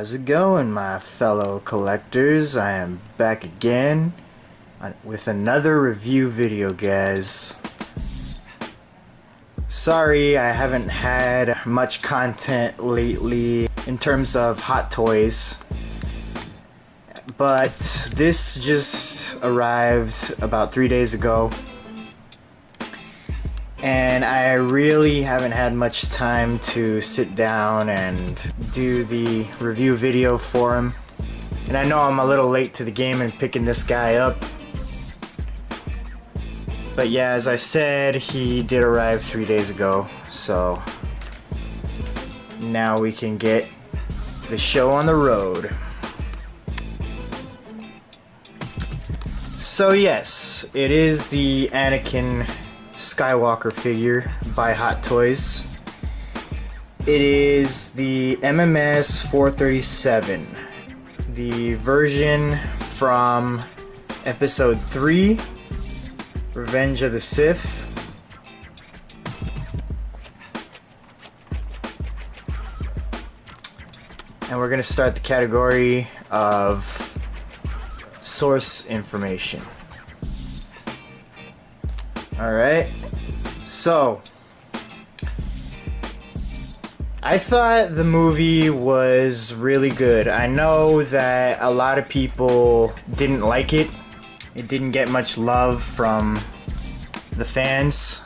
How's it going, my fellow collectors? I am back again with another review video, guys. Sorry I haven't had much content lately in terms of Hot Toys, but this just arrived about 3 days ago, and I really haven't had much time to sit down and do the review video for him. And I know I'm a little late to the game in picking this guy up. But yeah, as I said, he did arrive 3 days ago, so now we can get the show on the road. So yes, it is the Anakin Skywalker figure by Hot Toys. It is the MMS 437, the version from Episode 3, Revenge of the Sith. And we're going to start the category of source information. Alright, so I thought the movie was really good. I know that a lot of people didn't like it. It didn't get much love from the fans.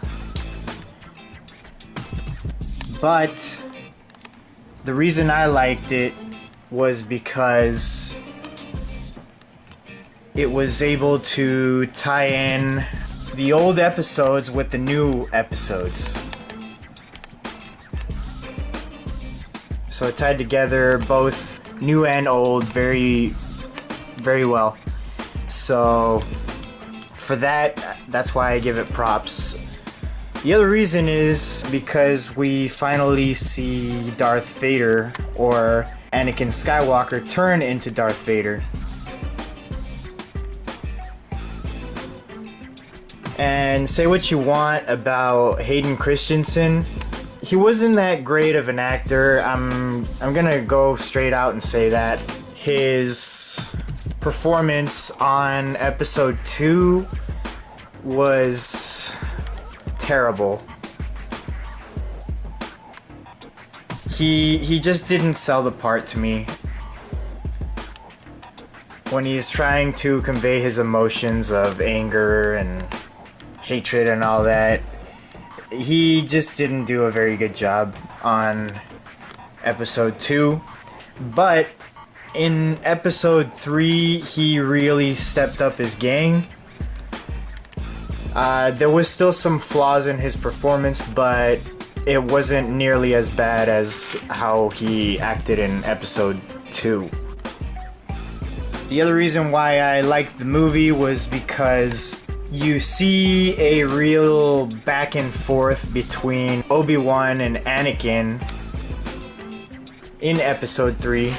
But the reason I liked it was because it was able to tie in the old episodes with the new episodes. So it tied together both new and old very well. So for that, that's why I give it props. The other reason is because we finally see Darth Vader, or Anakin Skywalker, turn into Darth Vader. And say what you want about Hayden Christensen, he wasn't that great of an actor. I'm gonna go straight out and say that. His performance on Episode 2 was terrible. He just didn't sell the part to me. When he's trying to convey his emotions of anger and hatred and all that, he just didn't do a very good job on Episode 2. But in Episode 3, he really stepped up his game. There was still some flaws in his performance, but it wasn't nearly as bad as how he acted in Episode 2. The other reason why I liked the movie was because you see a real back and forth between Obi-Wan and Anakin in Episode 3,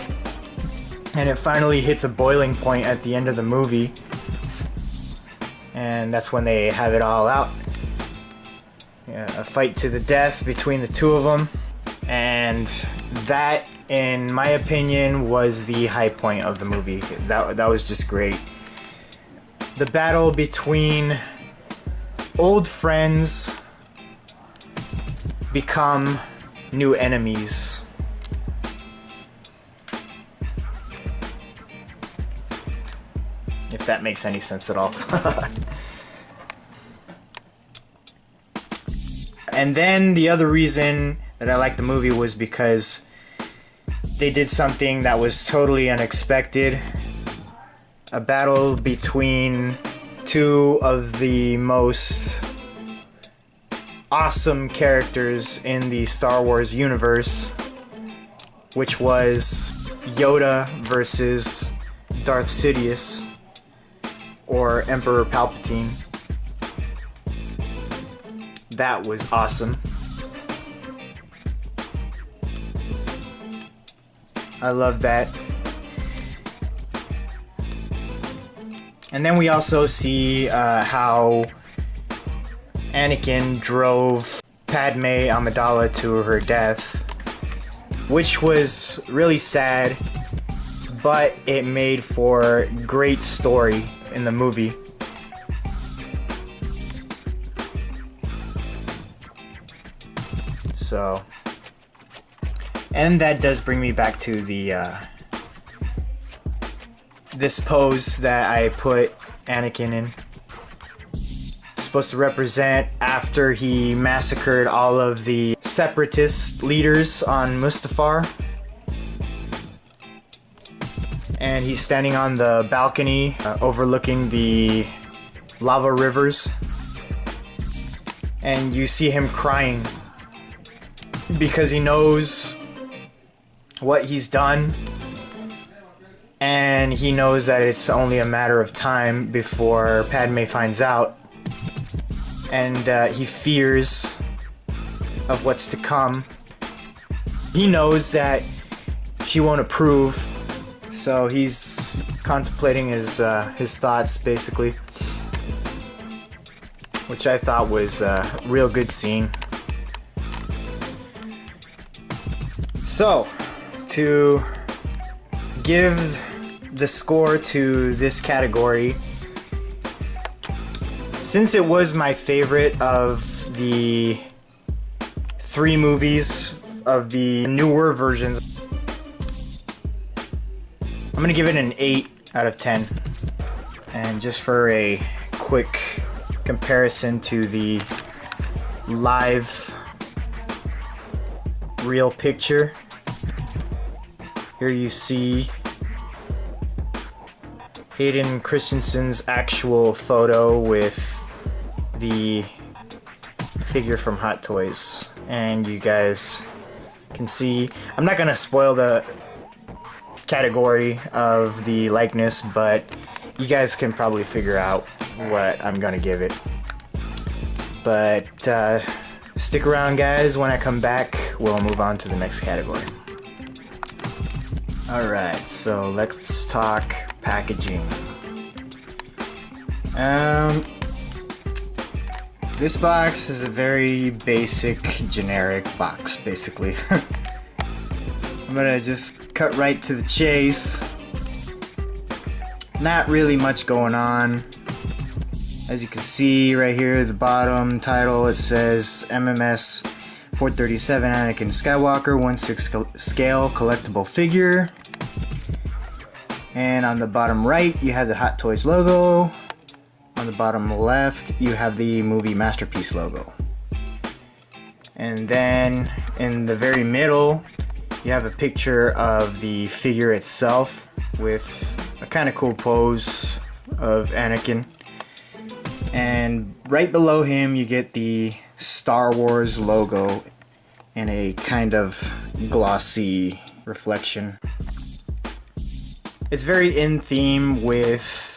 and it finally hits a boiling point at the end of the movie, and that's when they have it all out. Yeah, a fight to the death between the two of them, and that, in my opinion, was the high point of the movie. That was just great. The battle between old friends become new enemies. If that makes any sense at all. And then the other reason that I liked the movie was because they did something that was totally unexpected. A battle between two of the most awesome characters in the Star Wars universe, which was Yoda versus Darth Sidious, or Emperor Palpatine. That was awesome. I love that. And then we also see how Anakin drove Padme Amidala to her death, which was really sad but it made for great story in the movie. So, and that does bring me back to the this pose that I put Anakin in. It's supposed to represent after he massacred all of the separatist leaders on Mustafar. And he's standing on the balcony overlooking the lava rivers. And you see him crying because he knows what he's done. And he knows that it's only a matter of time before Padme finds out. And he fears of what's to come. He knows that she won't approve, so he's contemplating his thoughts, basically. Which I thought was a real good scene. So, to give the score to this category, since it was my favorite of the 3 movies of the newer versions, I'm gonna give it an 8 out of 10. And just for a quick comparison to the live real picture, here you see Hayden Christensen's actual photo with the figure from Hot Toys, and you guys can see, I'm not gonna spoil the category of the likeness, but you guys can probably figure out what I'm gonna give it. But stick around, guys. When I come back, we'll move on to the next category. Alright, so let's talk packaging. This box is a very basic, generic box, basically. I'm gonna just cut right to the chase. Not really much going on. As you can see right here, the bottom title, it says MMS 437 Anakin Skywalker 1/6 scale collectible figure. And on the bottom right, you have the Hot Toys logo. On the bottom left, you have the movie Masterpiece logo. And then in the very middle, you have a picture of the figure itself with a kind of cool pose of Anakin. And right below him, you get the Star Wars logo in a kind of glossy reflection. It's very in theme with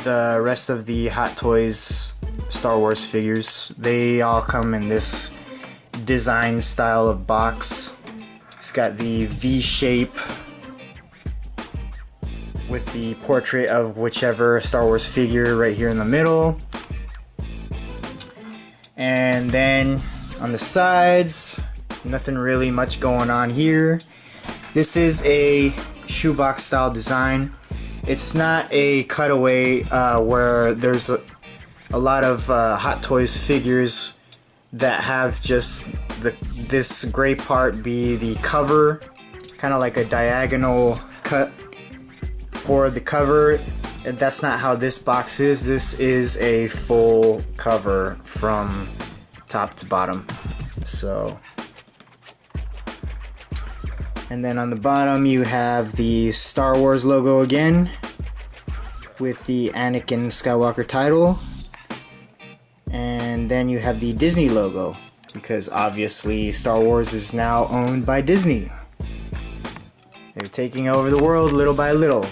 the rest of the Hot Toys Star Wars figures. They all come in this design style of box. It's got the V shape with the portrait of whichever Star Wars figure right here in the middle. And then on the sides, nothing really much going on here. This is a shoebox style design. It's not a cutaway where there's a lot of Hot Toys figures that have just this gray part be the cover, kind of like a diagonal cut for the cover. And that's not how this box is. This is a full cover from top to bottom. So, and then on the bottom you have the Star Wars logo again with the Anakin Skywalker title. And then you have the Disney logo, because obviously Star Wars is now owned by Disney. They're taking over the world little by little.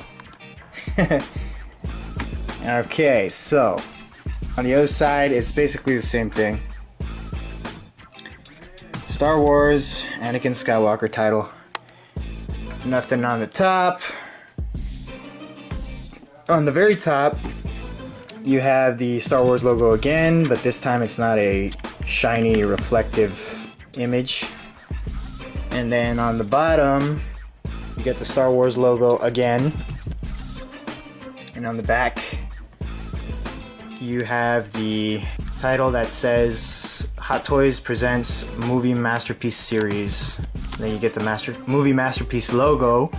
Okay, so on the other side it's basically the same thing. Star Wars, Anakin Skywalker title. Nothing on the top. On the very top, you have the Star Wars logo again, but this time it's not a shiny, reflective image. And then on the bottom, you get the Star Wars logo again. And on the back, you have the title that says Hot Toys presents Movie Masterpiece Series. Then you get the Movie Masterpiece logo.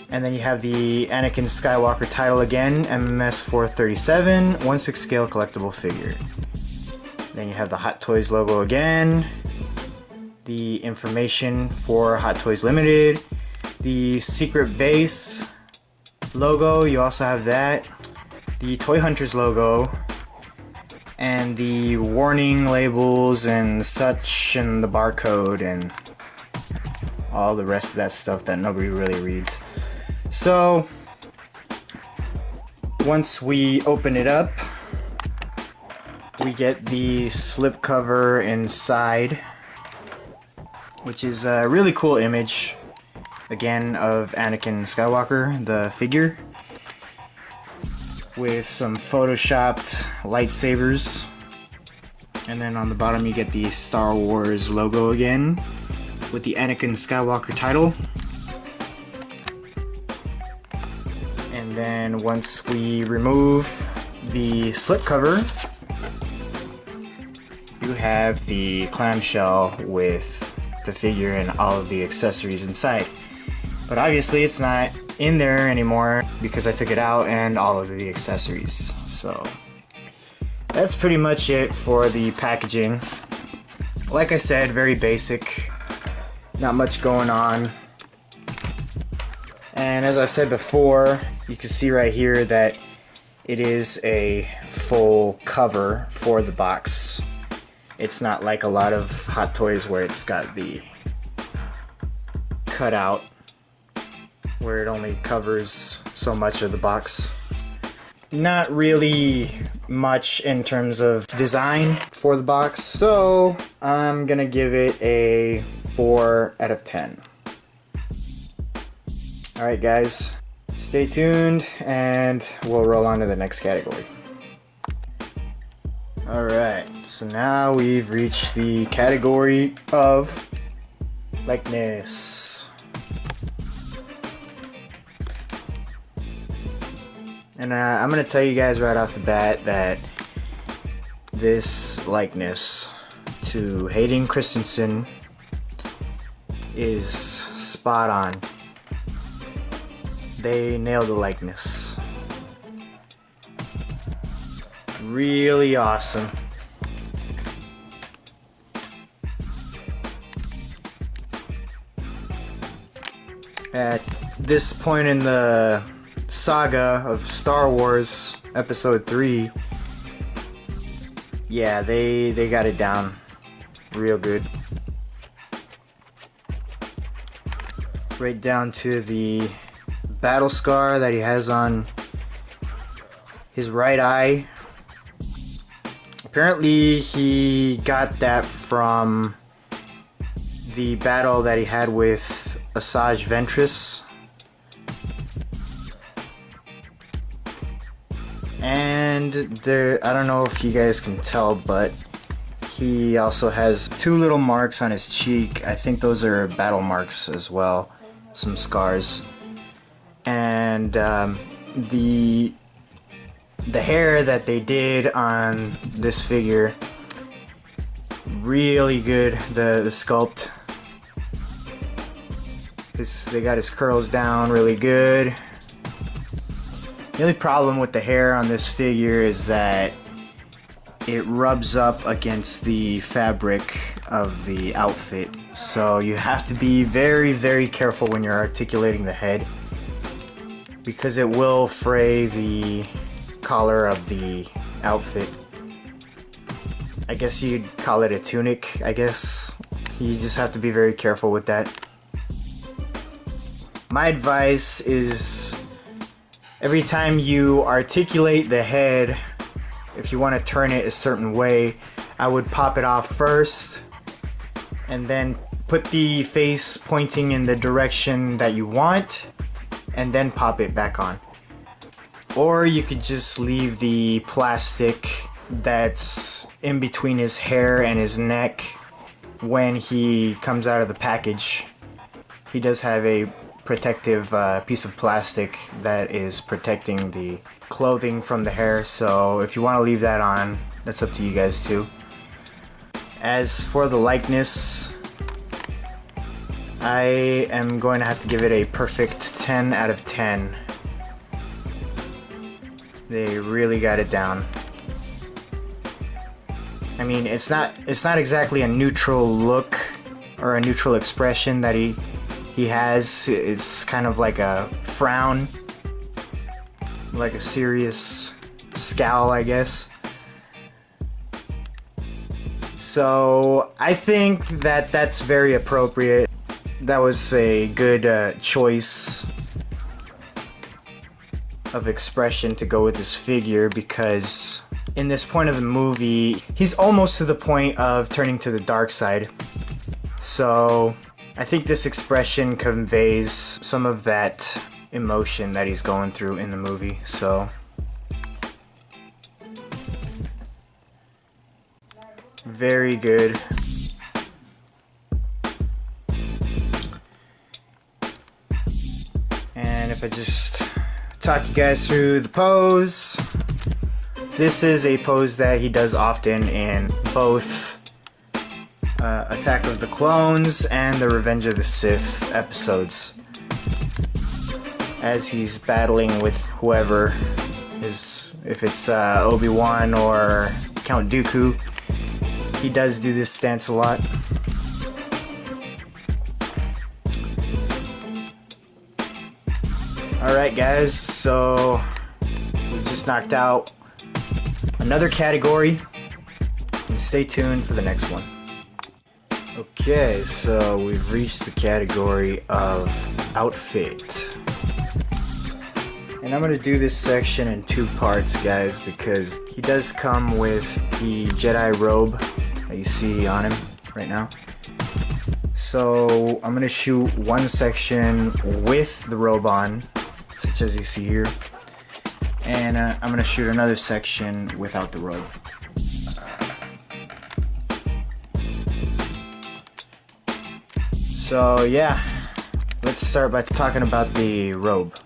And then you have the Anakin Skywalker title again, MMS 437, 1/6 scale collectible figure. Then you have the Hot Toys logo again, the information for Hot Toys Limited, the Secret Base logo, you also have that, the Toy Hunters logo, and the warning labels and such, and the barcode, and all the rest of that stuff that nobody really reads. So, once we open it up, we get the slipcover inside, which is a really cool image, again, of Anakin Skywalker, the figure, with some photoshopped lightsabers. And then on the bottom you get the Star Wars logo again, with the Anakin Skywalker title. And then once we remove the slipcover, you have the clamshell with the figure and all of the accessories inside. But obviously it's not in there anymore because I took it out and all of the accessories. So that's pretty much it for the packaging. Like I said, very basic, not much going on. And as I said before, you can see right here that it is a full cover for the box. It's not like a lot of Hot Toys where it's got the cutout where it only covers so much of the box. Not really much in terms of design for the box, so I'm gonna give it a 4 out of 10. Alright guys, stay tuned and we'll roll on to the next category. Alright, so now we've reached the category of likeness. And I'm going to tell you guys right off the bat that this likeness to Hayden Christensen is spot on. They nailed the likeness. Really awesome. At this point in the saga of Star Wars Episode 3, yeah, they got it down real good. Right down to the battle scar that he has on his right eye. Apparently he got that from the battle that he had with Asajj Ventress. And there, I don't know if you guys can tell, but he also has 2 little marks on his cheek. I think those are battle marks as well, some scars. And the hair that they did on this figure, really good. The sculpt, they got his curls down really good. The only problem with the hair on this figure is that it rubs up against the fabric of the outfit, so you have to be very, very careful when you're articulating the head, because it will fray the collar of the outfit. I guess you'd call it a tunic, I guess. You just have to be very careful with that. My advice is, every time you articulate the head, if you want to turn it a certain way, I would pop it off first and then put the face pointing in the direction that you want and then pop it back on. Or you could just leave the plastic that's in between his hair and his neck when he comes out of the package. He does have a protective piece of plastic that is protecting the clothing from the hair, so if you want to leave that on, that's up to you guys too. As for the likeness, I am going to have to give it a perfect 10 out of 10. They really got it down. I mean, it's not exactly a neutral look or a neutral expression that he has. It's kind of like a frown, like a serious scowl, I guess. So I think that that's very appropriate. That was a good choice of expression to go with this figure, because in this point of the movie, he's almost to the point of turning to the dark side. So I think this expression conveys some of that emotion that he's going through in the movie. So very good. And if I just talk you guys through the pose, this is a pose that he does often in both Attack of the Clones and the Revenge of the Sith episodes, as he's battling with whoever is, if it's Obi-Wan or Count Dooku. He does do this stance a lot. Alright guys, so we just knocked out another category, and stay tuned for the next one. Okay, so we've reached the category of outfit. And I'm going to do this section in two parts, guys, because he does come with the Jedi robe that you see on him right now. So I'm going to shoot one section with the robe on, such as you see here, and I'm going to shoot another section without the robe. So yeah, let's start by talking about the robe.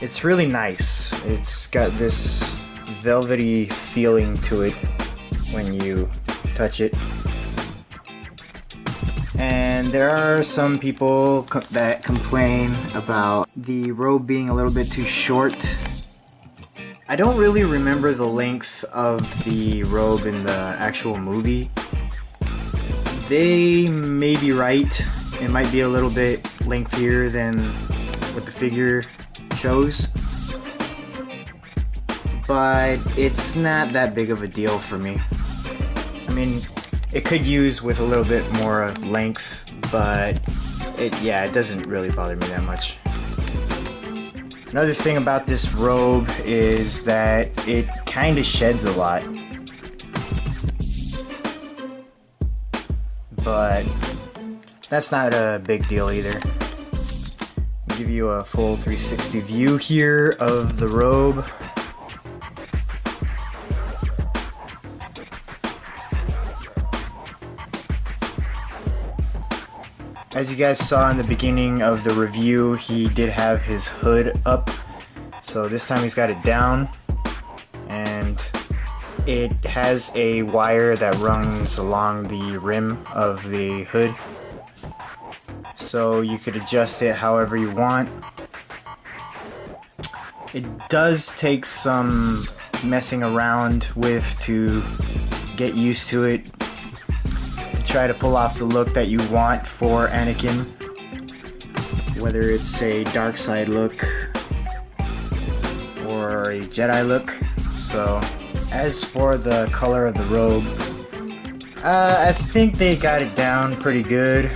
It's really nice. It's got this velvety feeling to it when you touch it. And there are some people that complain about the robe being a little bit too short. I don't really remember the length of the robe in the actual movie. They may be right. It might be a little bit lengthier than what the figure shows, but it's not that big of a deal for me. I mean, it could use with a little bit more length, but it doesn't really bother me that much. Another thing about this robe is that it kind of sheds a lot, but that's not a big deal either. I'll give you a full 360 view here of the robe. As you guys saw in the beginning of the review, he did have his hood up, so this time he's got it down, and it has a wire that runs along the rim of the hood, so you could adjust it however you want. It does take some messing around with to get used to it, try to pull off the look that you want for Anakin, whether it's a dark side look or a Jedi look. So as for the color of the robe, I think they got it down pretty good.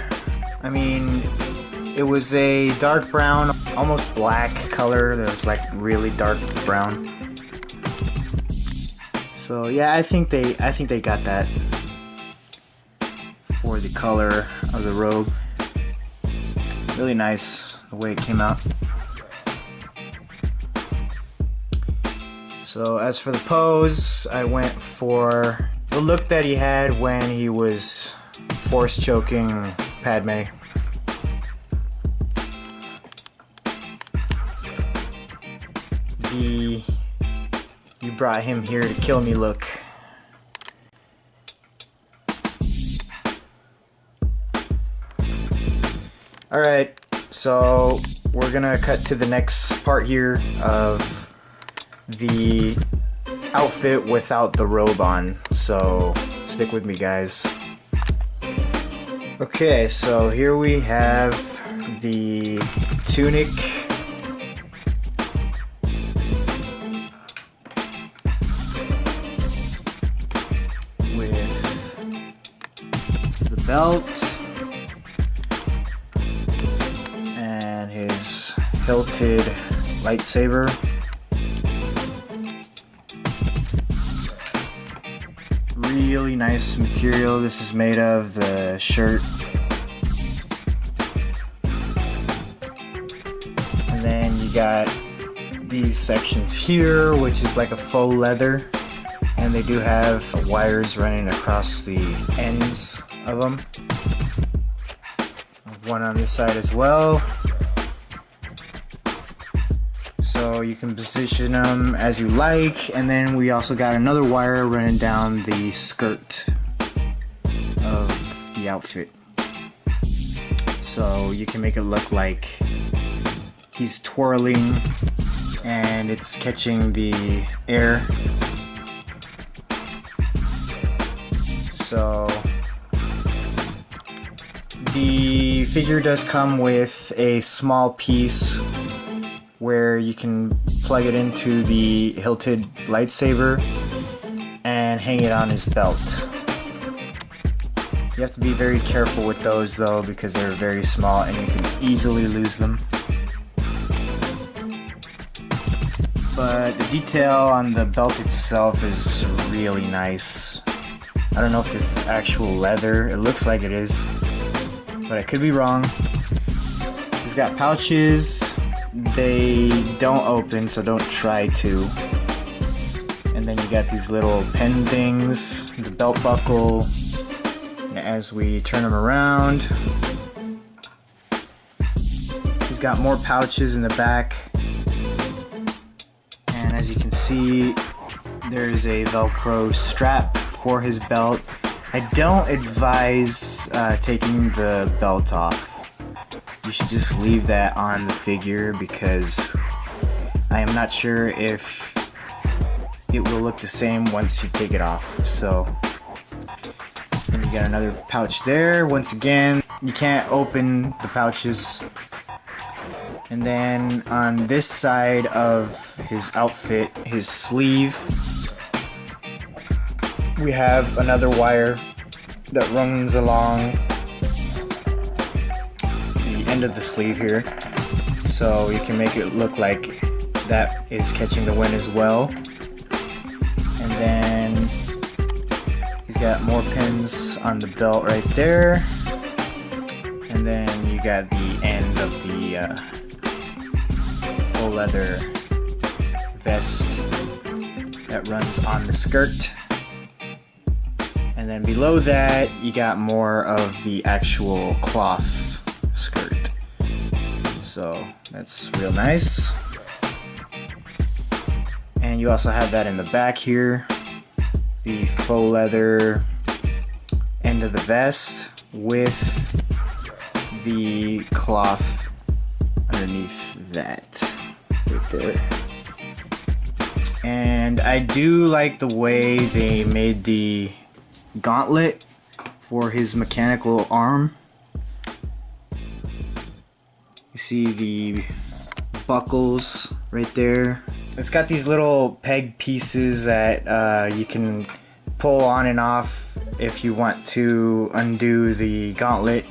I mean, it was a dark brown, almost black color that was like really dark brown. So yeah, I think they got that for the color of the robe. Really nice the way it came out. So as for the pose, I went for the look that he had when he was force choking Padme. the "you brought him here to kill me" look. Alright, so we're gonna cut to the next part here of the outfit without the robe on, so stick with me, guys. Okay, so here we have the tunic. With the belt. And his hilted lightsaber. Really nice material this is made of, the shirt. And then you got these sections here, which is like a faux leather. And they do have wires running across the ends of them. One on this side as well. So you can position them as you like, and then we also got another wire running down the skirt of the outfit. So you can make it look like he's twirling and it's catching the air. So the figure does come with a small piece where you can plug it into the hilted lightsaber and hang it on his belt. You have to be very careful with those though, because they're very small and you can easily lose them. But the detail on the belt itself is really nice. I don't know if this is actual leather. It looks like it is, but I could be wrong. He's got pouches. They don't open, so don't try to. And then you got these little pen things, the belt buckle. And as we turn them around, he's got more pouches in the back. And as you can see, there's a Velcro strap for his belt. I don't advise taking the belt off. You should just leave that on the figure, because I am not sure if it will look the same once you take it off. So then you got another pouch there. Once again, you can't open the pouches. And then on this side of his outfit, his sleeve, we have another wire that runs along the end of the sleeve here, so you can make it look like that is catching the wind as well. And then he's got more pins on the belt right there, and then you got the end of the full leather vest that runs on the skirt. And then below that, you got more of the actual cloth skirt. So that's real nice. And you also have that in the back here, the faux leather end of the vest with the cloth underneath that right there. And I do like the way they made the gauntlet for his mechanical arm. You see the buckles right there. It's got these little peg pieces that you can pull on and off if you want to undo the gauntlet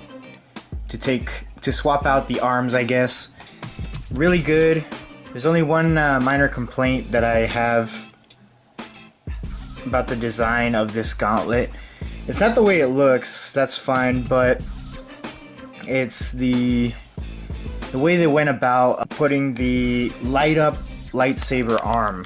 to swap out the arms, I guess. Really good. There's only one minor complaint that I have about the design of this gauntlet. It's not the way it looks, that's fine, but it's the way they went about putting the light up lightsaber arm.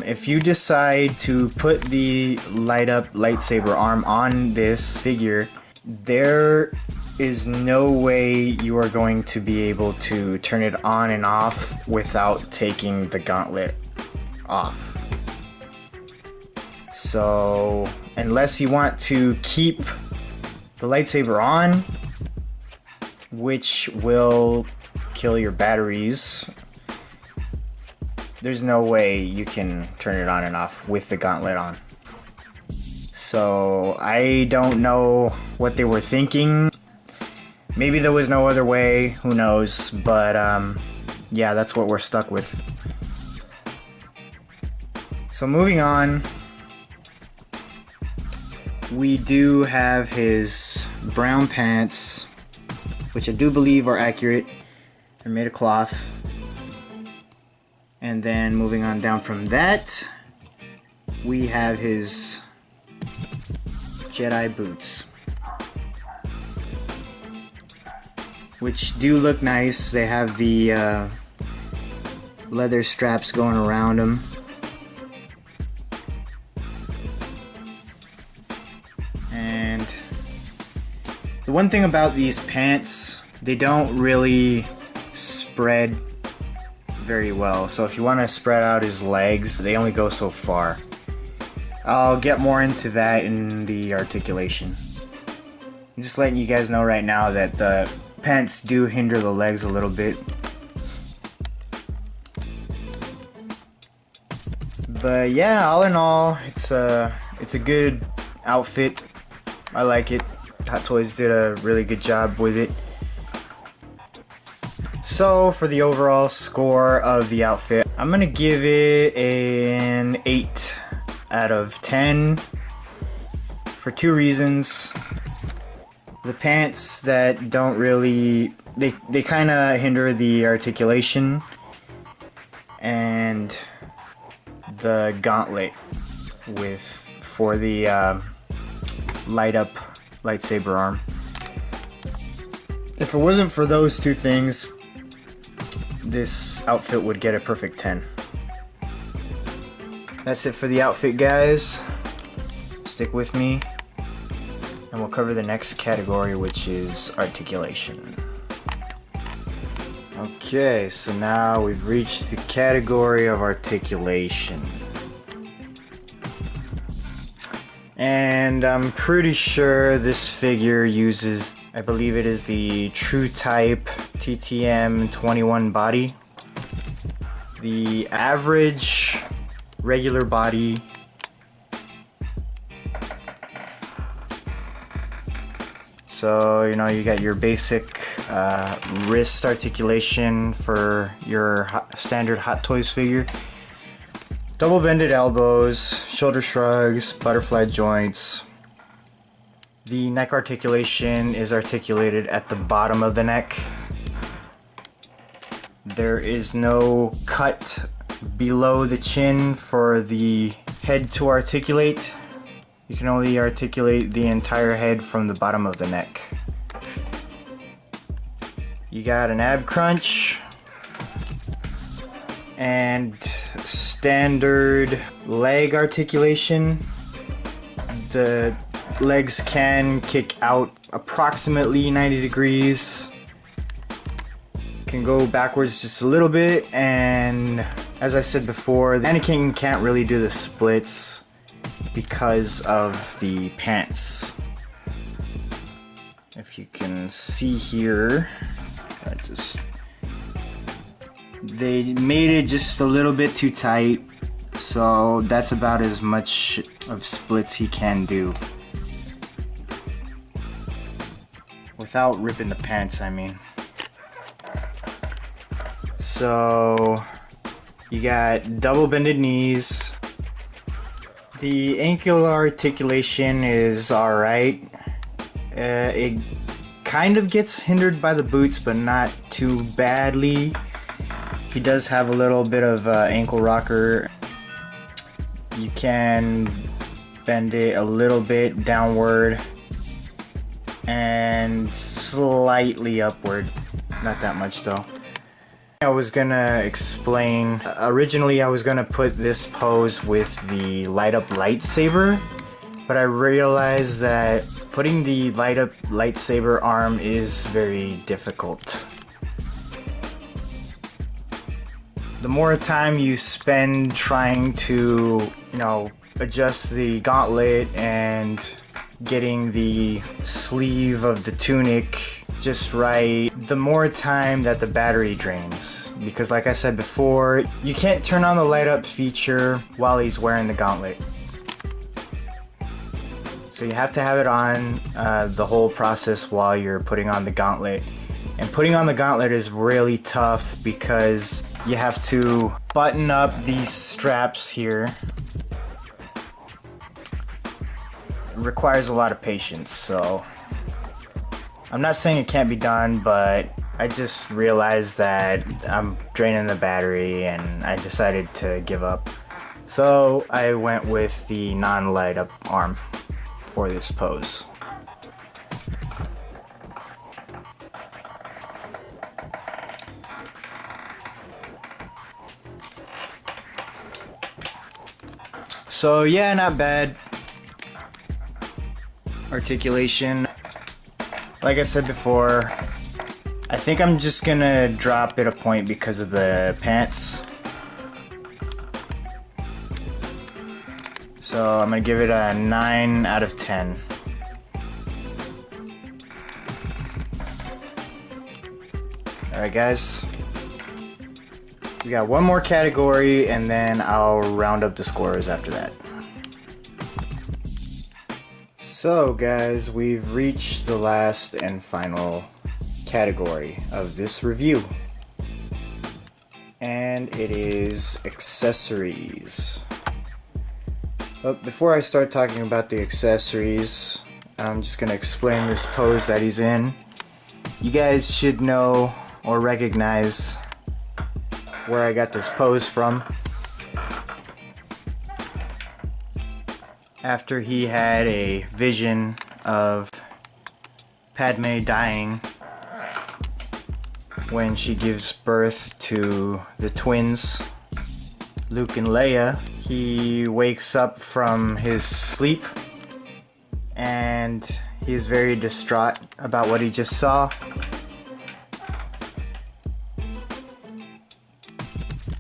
If you decide to put the light up lightsaber arm on this figure, there is no way you are going to be able to turn it on and off without taking the gauntlet off. So unless you want to keep the lightsaber on, which will kill your batteries, there's no way you can turn it on and off with the gauntlet on. So I don't know what they were thinking. Maybe there was no other way, who knows, but yeah, that's what we're stuck with. So moving on, we do have his brown pants, which I do believe are accurate. They're made of cloth. And then moving on down from that, we have his Jedi boots, which do look nice. They have the leather straps going around them. And the one thing about these pants, they don't really spread very well. So if you want to spread out his legs, they only go so far. I'll get more into that in the articulation. I'm just letting you guys know right now that the pants do hinder the legs a little bit. But yeah, all in all, it's a good outfit. I like it. Hot Toys did a really good job with it. So for the overall score of the outfit, I'm gonna give it an 8 out of 10 for two reasons. The pants that don't really, they kind of hinder the articulation, and the gauntlet for the light up lightsaber arm. If it wasn't for those two things, this outfit would get a perfect 10. That's it for the outfit, guys. Stick with me, and we'll cover the next category, which is articulation. Okay, so now we've reached the category of articulation. And I'm pretty sure this figure uses, I believe it is the True Type TTM 21 body. The average regular body so you know, you got your basic wrist articulation for your standard Hot Toys figure. Double bended elbows, shoulder shrugs, butterfly joints. The neck articulation is articulated at the bottom of the neck. There is no cut below the chin for the head to articulate. You can only articulate the entire head from the bottom of the neck. You got an ab crunch and standard leg articulation. The legs can kick out approximately 90 degrees. Can go backwards just a little bit, and as I said before, Anakin can't really do the splits because of the pants. If you can see here, they made it just a little bit too tight, so that's about as much of splits he can do. Without ripping the pants, I mean. So you got double bended knees. The ankle articulation is alright. It kind of gets hindered by the boots, but not too badly. He does have a little bit of ankle rocker. You can bend it a little bit downward and slightly upward. Not that much though. I was gonna explain, originally I was gonna put this pose with the light up lightsaber, but I realized that Putting the light up lightsaber arm is very difficult. The more time you spend trying to, adjust the gauntlet and getting the sleeve of the tunic just right, the more time that the battery drains. Because like I said before, you can't turn on the light up feature while he's wearing the gauntlet. So you have to have it on the whole process while you're putting on the gauntlet. And putting on the gauntlet is really tough because you have to button up these straps here. It requires a lot of patience, so I'm not saying it can't be done, but I just realized that I'm draining the battery and I decided to give up. So I went with the non-light up arm for this pose. So yeah, not bad. Articulation. Like I said before, I think I'm just gonna drop it a point because of the pants. So I'm gonna give it a 9 out of 10. Alright guys, we got one more category and then I'll round up the scores after that. So guys, we've reached the last and final category of this review. And it is accessories. But before I start talking about the accessories, I'm just gonna explain this pose that he's in. You guys should know or recognize where I got this pose from. After he had a vision of Padme dying when she gives birth to the twins, Luke and Leia, he wakes up from his sleep and he's very distraught about what he just saw.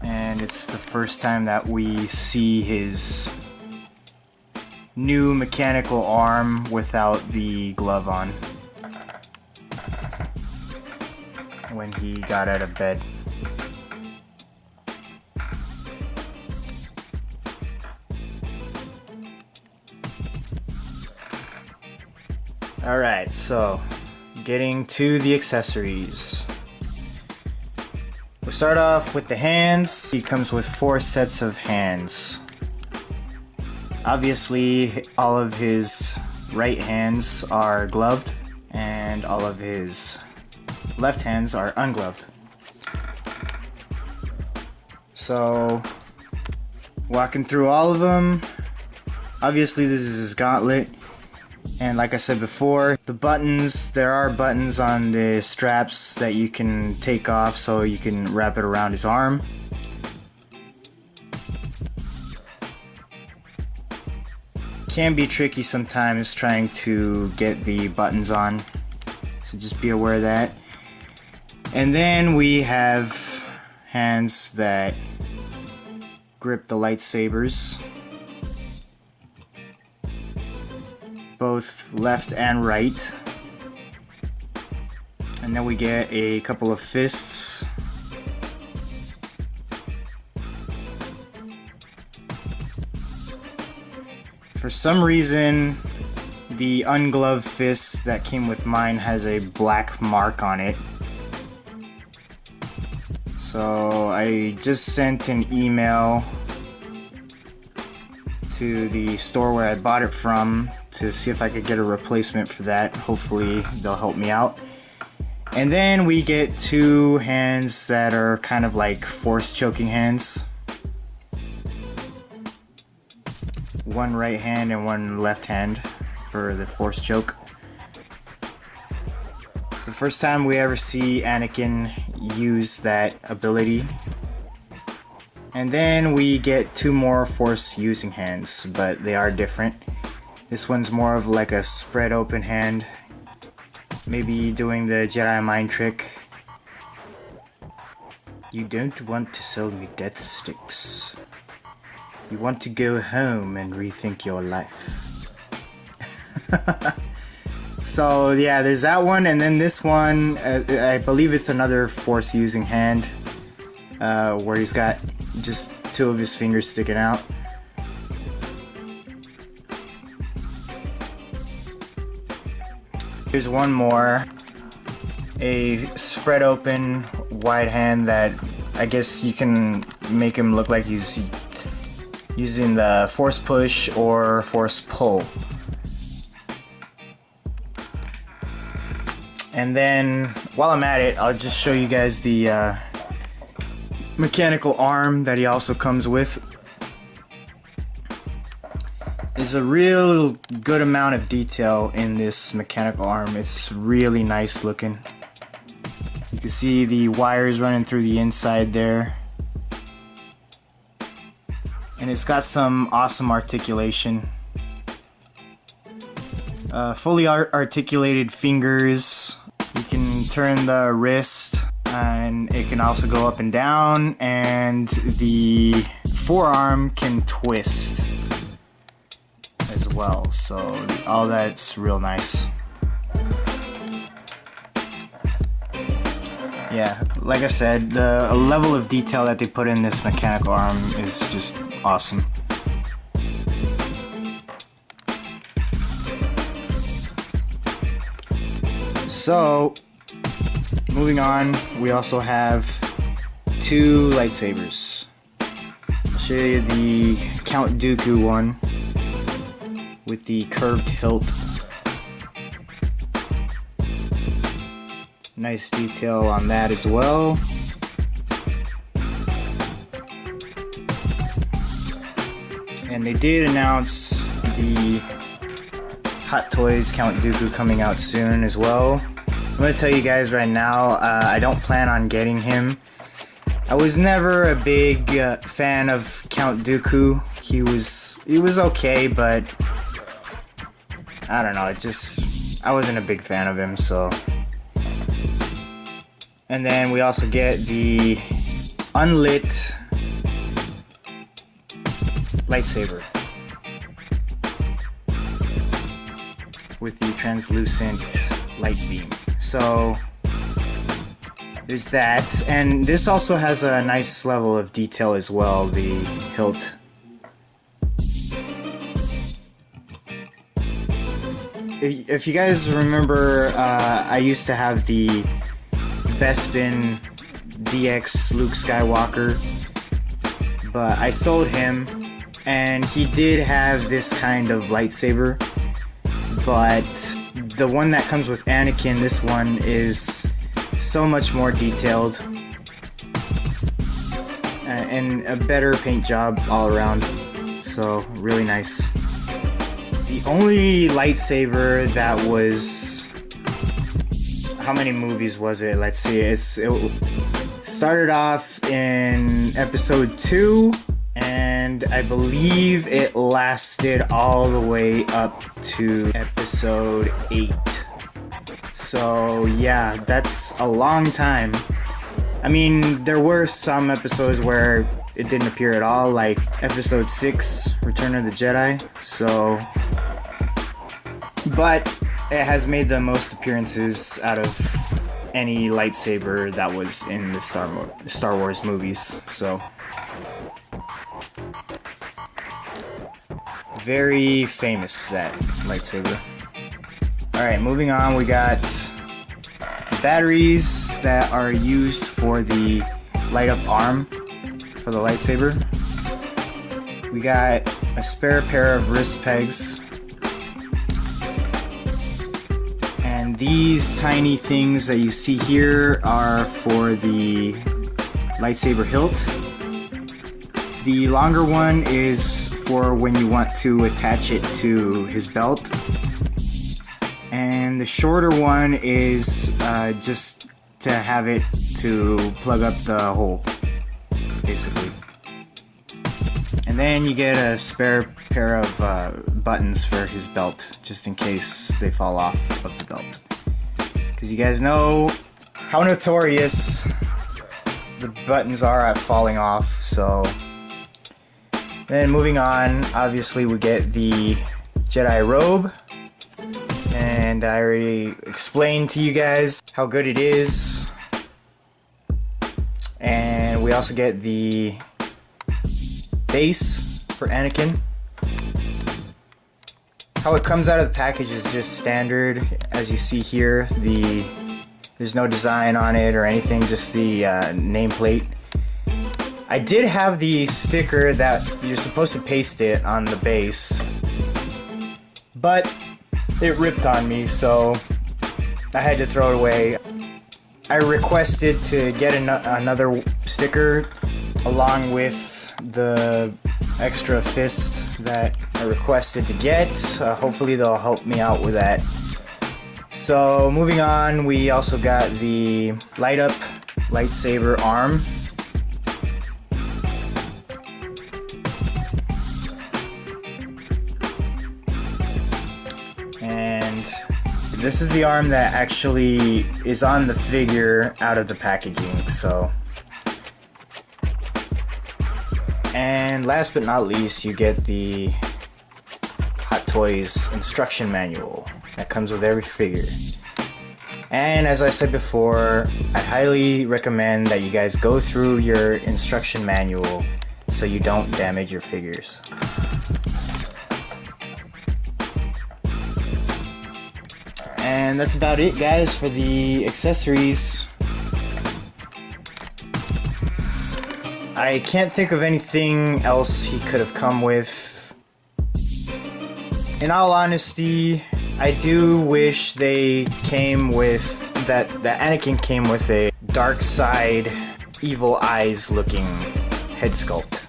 And it's the first time that we see his new mechanical arm without the glove on when he got out of bed. Alright, so getting to the accessories. We'll start off with the hands. He comes with 4 sets of hands. Obviously, all of his right hands are gloved, and all of his left hands are ungloved. So, walking through all of them, obviously this is his gauntlet, and like I said before, the buttons, there are buttons on the straps that you can take off so you can wrap it around his arm. Can be tricky sometimes trying to get the buttons on, so just be aware of that. And then we have hands that grip the lightsabers, both left and right. And then we get a couple of fists. For some reason, the ungloved fist that came with mine has a black mark on it. So I just sent an email to the store where I bought it from to see if I could get a replacement for that. Hopefully they'll help me out. And then we get 2 hands that are kind of like force choking hands. One right hand and one left hand for the force choke. It's the first time we ever see Anakin use that ability. And then we get 2 more force using hands, but they are different. This one's more of like a spread open hand. Maybe doing the Jedi mind trick. You don't want to sell me death sticks. You want to go home and rethink your life. So yeah, there's that one, and then this one, I believe it's another force using hand, where he's got just 2 of his fingers sticking out. Here's one more, a spread open wide hand that I guess you can make him look like he's using the force push or force pull. And then, while I'm at it, I'll just show you guys the mechanical arm that he also comes with. There's a real good amount of detail in this mechanical arm. It's really nice looking. You can see the wires running through the inside there. And it's got some awesome articulation. Fully articulated fingers. You can turn the wrist, and it can also go up and down, and the forearm can twist as well, so all that's real nice. Yeah, like I said, the level of detail that they put in this mechanical arm is just awesome. So, moving on, we also have 2 lightsabers. I'll show you the Count Dooku one with the curved hilt. Nice detail on that as well. And they did announce the Hot Toys Count Dooku coming out soon as well. I'm gonna tell you guys right now, I don't plan on getting him. I was never a big fan of Count Dooku. He was okay, but I don't know, I wasn't a big fan of him, so. And then we also get the unlit lightsaber with the translucent light beam. So there's that, and this also has a nice level of detail as well, the hilt. If you guys remember, I used to have the Bespin DX Luke Skywalker, but I sold him, and he did have this kind of lightsaber, but the one that comes with Anakin, this one is so much more detailed and a better paint job all around, so really nice. The only lightsaber that was, how many movies was it? Let's see, it started off in episode 2, and I believe it lasted all the way up to episode 8. So yeah, that's a long time. I mean, there were some episodes where it didn't appear at all, like episode 6, Return of the Jedi, so. But it has made the most appearances out of any lightsaber that was in the Star Wars movies, so. Very famous, that lightsaber. Alright, moving on, we got batteries that are used for the light up arm for the lightsaber. We got a spare pair of wrist pegs. And these tiny things that you see here are for the lightsaber hilt. The longer one is for when you want to attach it to his belt. And the shorter one is just to have it to plug up the hole, basically. And then you get a spare pair of buttons for his belt, just in case they fall off of the belt. Because you guys know how notorious the buttons are at falling off, so... Then moving on, obviously we get the Jedi robe. And I already explained to you guys how good it is. And we also get the base for Anakin. How it comes out of the package is just standard, as you see here. There's no design on it or anything, just the nameplate. I did have the sticker that you're supposed to paste it on the base, but it ripped on me, so I had to throw it away. I requested to get another sticker along with the extra fist that I requested to get. Hopefully they'll help me out with that. So moving on, we also got the light up lightsaber arm. And this is the arm that actually is on the figure out of the packaging, so. And last but not least, you get the Hot Toys instruction manual that comes with every figure. And as I said before, I highly recommend that you guys go through your instruction manual so you don't damage your figures. And that's about it, guys, for the accessories. I can't think of anything else he could have come with. In all honesty, I do wish they came with that Anakin came with a dark side, evil eyes looking head sculpt.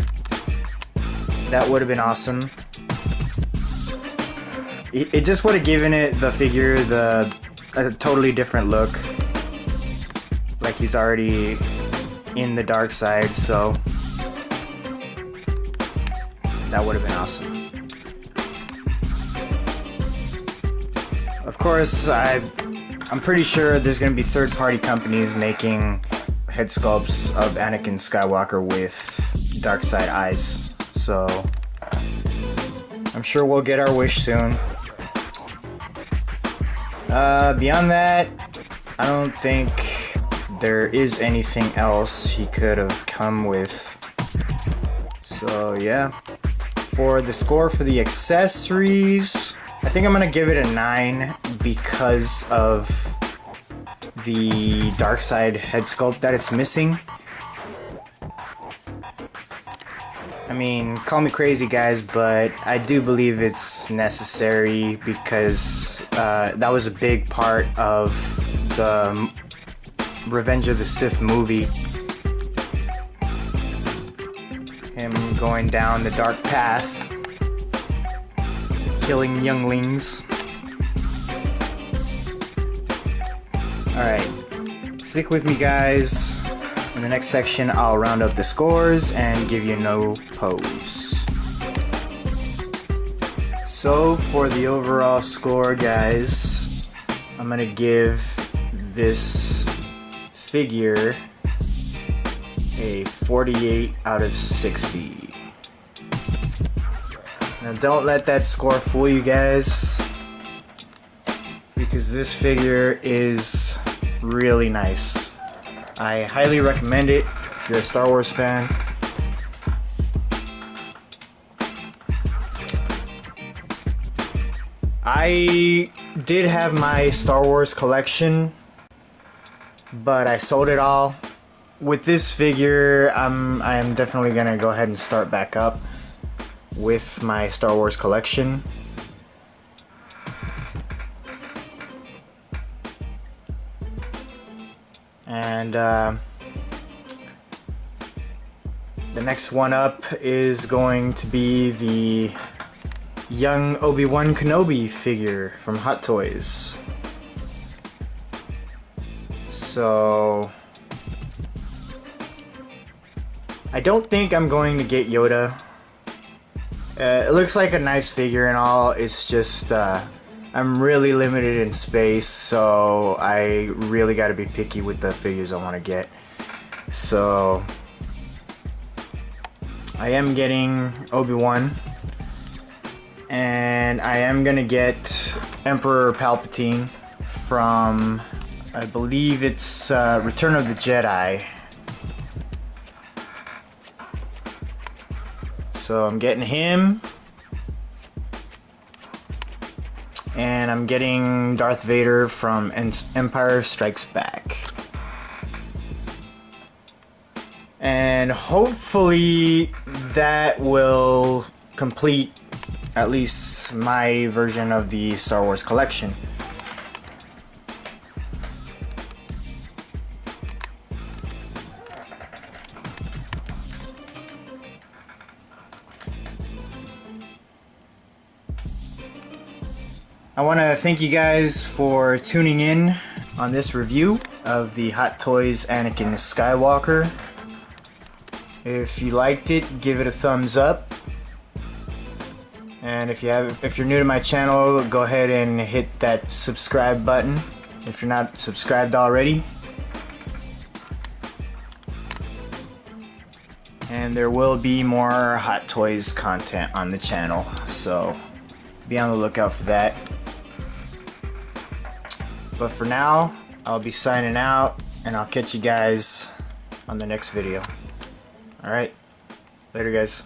That would have been awesome. It just would have given the figure a totally different look. Like he's already in the dark side, so that would have been awesome. Of course, I'm pretty sure there's going to be third-party companies making head sculpts of Anakin Skywalker with dark side eyes, so I'm sure we'll get our wish soon. Beyond that, I don't think there is anything else he could have come with. So yeah, for the score for the accessories, I think I'm gonna give it a 9 because of the dark side head sculpt that it's missing. I mean, call me crazy, guys, but I do believe it's necessary because that was a big part of the Revenge of the Sith movie. Him going down the dark path, killing younglings. Alright, stick with me, guys. In the next section, I'll round up the scores and give you no pose. So, for the overall score, guys, I'm gonna give this figure a 48 out of 60. Now, don't let that score fool you guys, because this figure is really nice. I highly recommend it if you're a Star Wars fan. I did have my Star Wars collection, but I sold it all. With this figure, I am definitely gonna go ahead and start back up with my Star Wars collection. And the next one up is going to be the young Obi-Wan Kenobi figure from Hot Toys. So I don't think I'm going to get Yoda It looks like a nice figure and all. It's just I'm really limited in space, so I really got to be picky with the figures I want to get. So I am getting Obi-Wan, and I am gonna get Emperor Palpatine from, I believe it's Return of the Jedi. So I'm getting him, and I'm getting Darth Vader from Empire Strikes Back. And hopefully that will complete at least my version of the Star Wars collection. I want to thank you guys for tuning in on this review of the Hot Toys Anakin Skywalker. If you liked it, give it a thumbs up. And if you're new to my channel, go ahead and hit that subscribe button if you're not subscribed already. And there will be more Hot Toys content on the channel, so be on the lookout for that. But for now, I'll be signing out, and I'll catch you guys on the next video. Alright, later guys.